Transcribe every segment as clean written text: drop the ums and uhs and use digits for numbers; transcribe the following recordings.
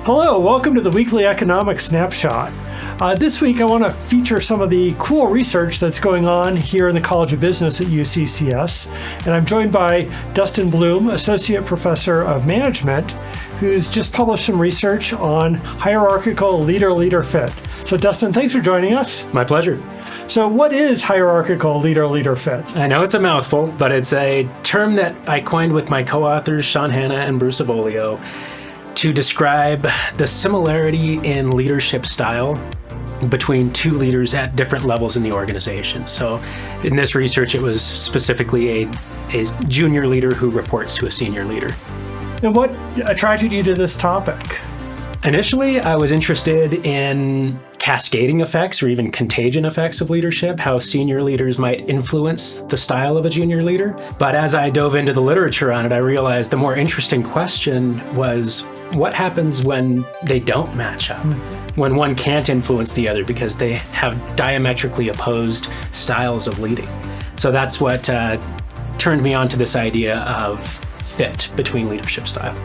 Hello, welcome to the weekly economic snapshot. This week I want to feature some of the cool research that's going on here in the College of Business at UCCS. And I'm joined by Dustin Bluhm, Associate Professor of Management, who's just published some research on hierarchical leader-leader fit. So Dustin, thanks for joining us. My pleasure. So what is hierarchical leader-leader fit? I know it's a mouthful, but it's a term that I coined with my co-authors, Sean Hanna and Bruce Avolio, to describe the similarity in leadership style between two leaders at different levels in the organization. So in this research, it was specifically a junior leader who reports to a senior leader. And what attracted you to this topic? Initially, I was interested in cascading effects or even contagion effects of leadership, how senior leaders might influence the style of a junior leader. But as I dove into the literature on it, I realized the more interesting question was, what happens when they don't match up? When one can't influence the other because they have diametrically opposed styles of leading. So that's what turned me on to this idea of fit between leadership style.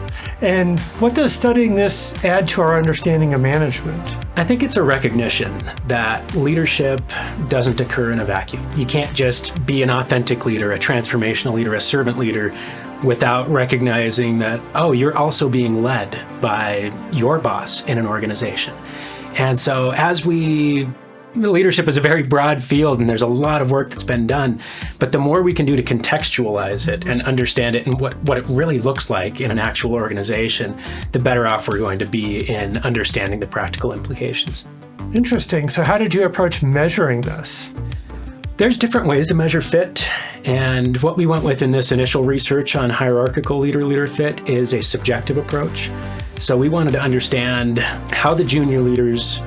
And what does studying this add to our understanding of management? I think it's a recognition that leadership doesn't occur in a vacuum. You can't just be an authentic leader, a transformational leader, a servant leader, without recognizing that, oh, you're also being led by your boss in an organization. And so leadership is a very broad field and there's a lot of work that's been done, but the more we can do to contextualize it and understand it and what it really looks like in an actual organization, the better off we're going to be in understanding the practical implications. Interesting. So how did you approach measuring this? There's different ways to measure fit, and what we went with in this initial research on hierarchical leader-leader fit is a subjective approach. So we wanted to understand how the junior leaders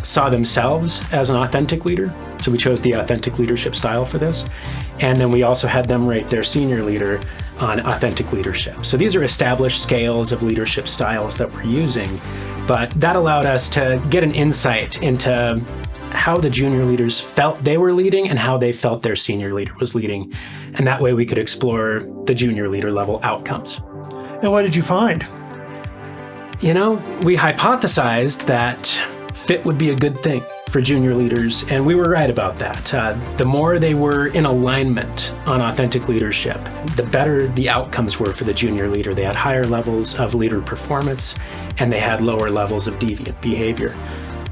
saw themselves as an authentic leader. So we chose the authentic leadership style for this. And then we also had them rate their senior leader on authentic leadership. So these are established scales of leadership styles that we're using, but that allowed us to get an insight into how the junior leaders felt they were leading and how they felt their senior leader was leading. And that way we could explore the junior leader level outcomes. And what did you find? We hypothesized that fit would be a good thing for junior leaders, and we were right about that. The more they were in alignment on authentic leadership, the better the outcomes were for the junior leader. They had higher levels of leader performance, and they had lower levels of deviant behavior.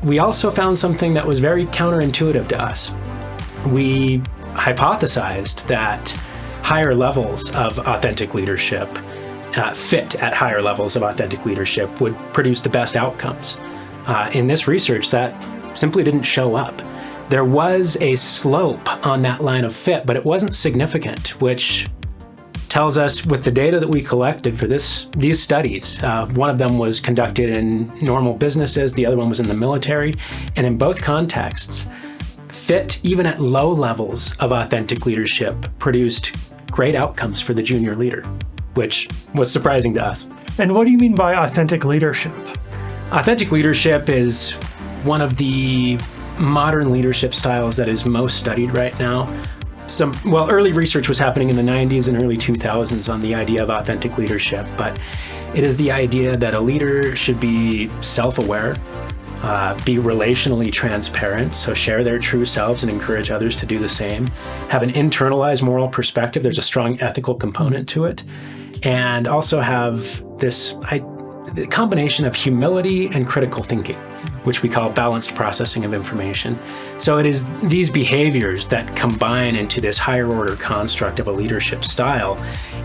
We also found something that was very counterintuitive to us. We hypothesized that higher levels of authentic leadership, fit at higher levels of authentic leadership, would produce the best outcomes. In this research, that simply didn't show up. There was a slope on that line of fit, but it wasn't significant, which tells us with the data that we collected for these studies, one of them was conducted in normal businesses, the other one was in the military, and in both contexts, fit, even at low levels of authentic leadership, produced great outcomes for the junior leader, which was surprising to us. And what do you mean by authentic leadership? Authentic leadership is one of the modern leadership styles that is most studied right now. Early research was happening in the 90s and early 2000s on the idea of authentic leadership, but it is the idea that a leader should be self-aware, be relationally transparent, so share their true selves and encourage others to do the same, have an internalized moral perspective, there's a strong ethical component to it, and also have this the combination of humility and critical thinking, which we call balanced processing of information. So it is these behaviors that combine into this higher order construct of a leadership style.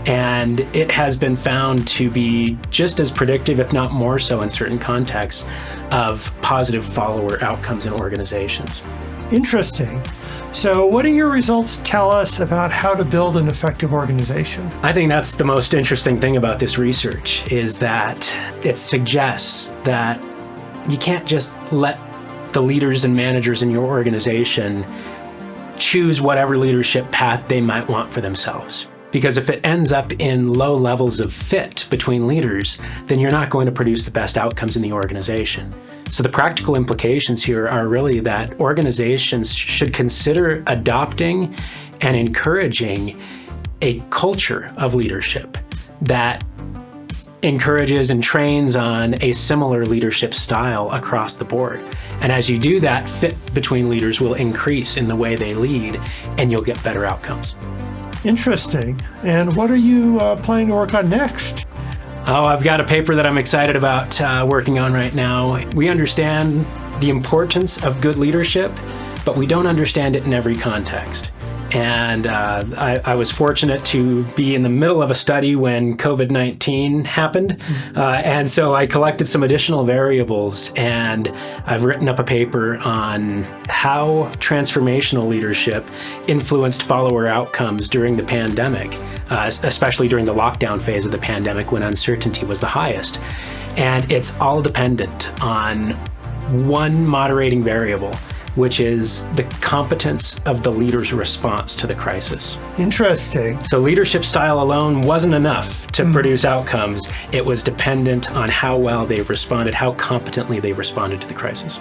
And it has been found to be just as predictive, if not more so in certain contexts, of positive follower outcomes in organizations. Interesting. So what do your results tell us about how to build an effective organization? I think that's the most interesting thing about this research, is that it suggests that you can't just let the leaders and managers in your organization choose whatever leadership path they might want for themselves. Because if it ends up in low levels of fit between leaders, then you're not going to produce the best outcomes in the organization. So the practical implications here are really that organizations should consider adopting and encouraging a culture of leadership that encourages and trains on a similar leadership style across the board. And as you do that, fit between leaders will increase in the way they lead, and you'll get better outcomes. Interesting. And what are you planning to work on next? Oh, I've got a paper that I'm excited about working on right now. We understand the importance of good leadership, but we don't understand it in every context. And I was fortunate to be in the middle of a study when COVID-19 happened. And so I collected some additional variables, and I've written up a paper on how transformational leadership influenced follower outcomes during the pandemic, especially during the lockdown phase of the pandemic when uncertainty was the highest. And it's all dependent on one moderating variable, which is the competence of the leader's response to the crisis. Interesting. So leadership style alone wasn't enough to produce outcomes. It was dependent on how well they responded, how competently they responded to the crisis.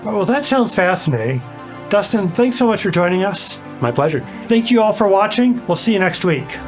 Well, that sounds fascinating. Dustin, thanks so much for joining us. My pleasure. Thank you all for watching. We'll see you next week.